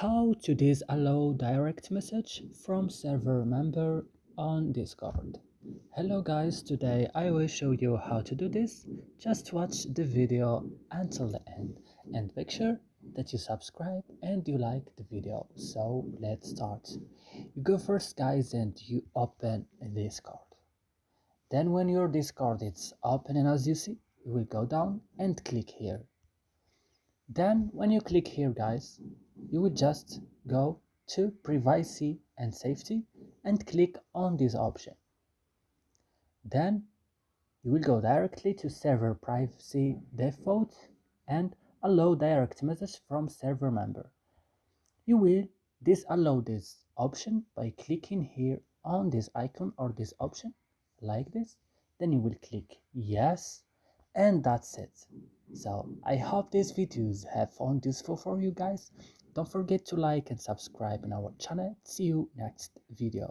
How to disallow direct message from server member on Discord. Hello guys, today I will show you how to do this. Just watch the video until the end and make sure that you subscribe and you like the video. So let's start. You go first guys and you open Discord. Then when your Discord is open and as you see, you will go down and click here. Then when you click here guys, you will just go to privacy and safety and click on this option. Then you will go directly to server privacy default and allow direct message from server member. You will disallow this option by clicking here on this icon or this option like this. Then you will click yes, and that's it. So I hope these videos have found useful for you guys. Don't forget to like and subscribe in our channel. See you next video.